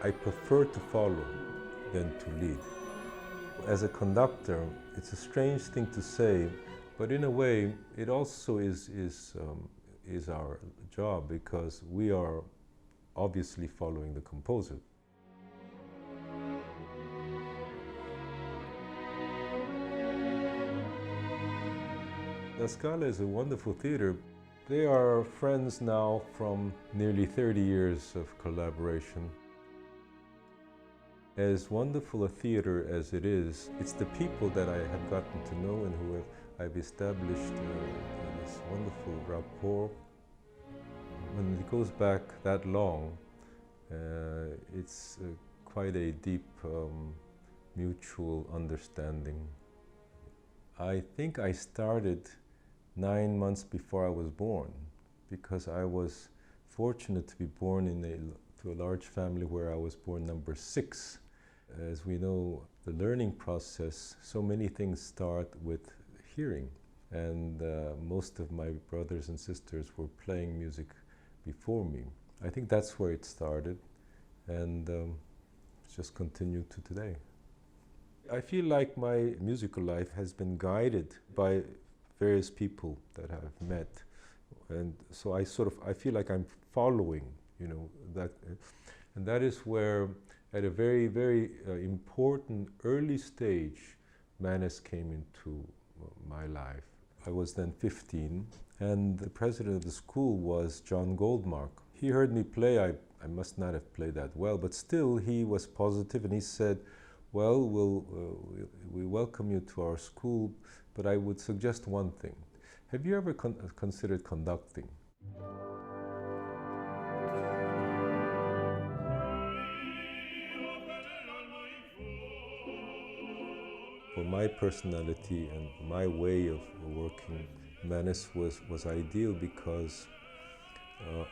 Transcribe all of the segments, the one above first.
I prefer to follow than to lead. As a conductor, it's a strange thing to say, but in a way, it also is our job, because we are obviously following the composer. La Scala is a wonderful theater. They are friends now from nearly 30 years of collaboration. As wonderful a theater as it is, it's the people that I have gotten to know and who I've established this wonderful rapport. When it goes back that long, it's quite a deep mutual understanding. I think I started 9 months before I was born, because I was fortunate to be born to a large family where I was born number 6. As we know, the learning process, so many things start with hearing, and most of my brothers and sisters were playing music before me. I think that's where it started, and it's just continued to today. I feel like my musical life has been guided by various people that I've met, and so I feel like I'm following, that, and that is where, at a very, very important early stage, Mannes came into my life. I was then 15, and the president of the school was John Goldmark. He heard me play. I must not have played that well, but still he was positive, and he said, well, we welcome you to our school, but I would suggest one thing. Have you ever considered conducting? For my personality and my way of working, Mannes was ideal because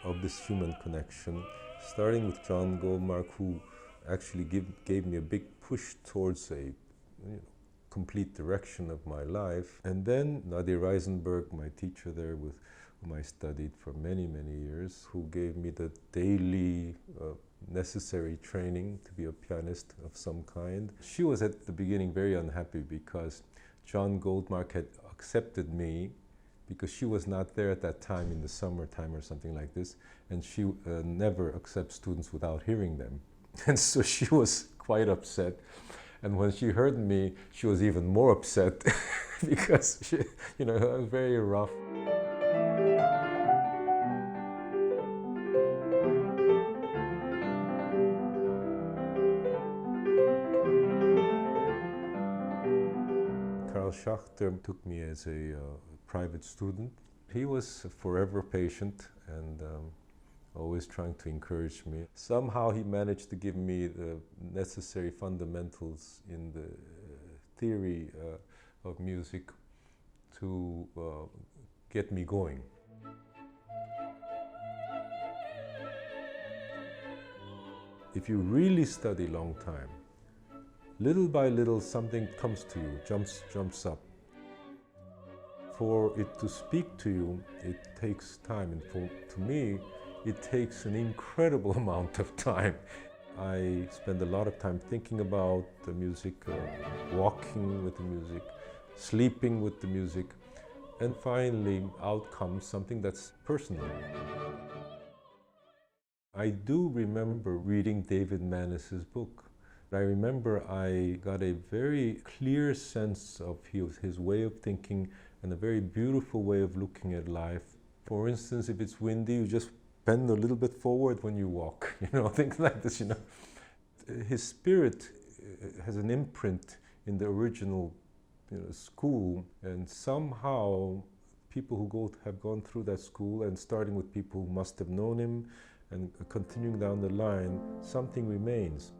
of this human connection, starting with John Goldmark, who actually gave me a big push towards a complete direction of my life. And then Nadia Reisenberg, my teacher there, with whom I studied for many, many years, who gave me the daily necessary training to be a pianist of some kind. She was at the beginning very unhappy because John Goldmark had accepted me, because she was not there at that time in the summertime or something like this, and she never accepts students without hearing them. And so she was quite upset. And when she heard me, she was even more upset because she, it was very rough. Karl Schachter took me as a private student. He was forever patient and always trying to encourage me. Somehow he managed to give me the necessary fundamentals in the theory of music to get me going. If you really study a long time, little by little something comes to you, jumps up. For it to speak to you, it takes time, and to me, it takes an incredible amount of time. I spend a lot of time thinking about the music, walking with the music, sleeping with the music, and finally out comes something that's personal. I do remember reading David Mannes's book. I remember I got a very clear sense of his way of thinking and a very beautiful way of looking at life. For instance, if it's windy, you just bend a little bit forward when you walk, things like this, His spirit has an imprint in the original school, and somehow people who have gone through that school, and starting with people who must have known him and continuing down the line, something remains.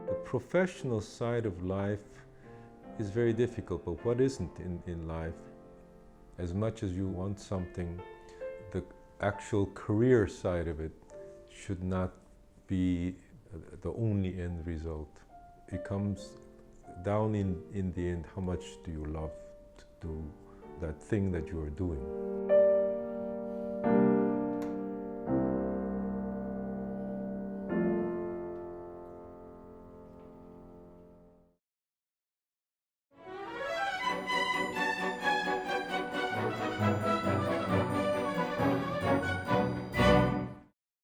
The professional side of life is very difficult, but what isn't in life? As much as you want something, the actual career side of it should not be the only end result. It comes down in the end, how much do you love to do that thing that you are doing?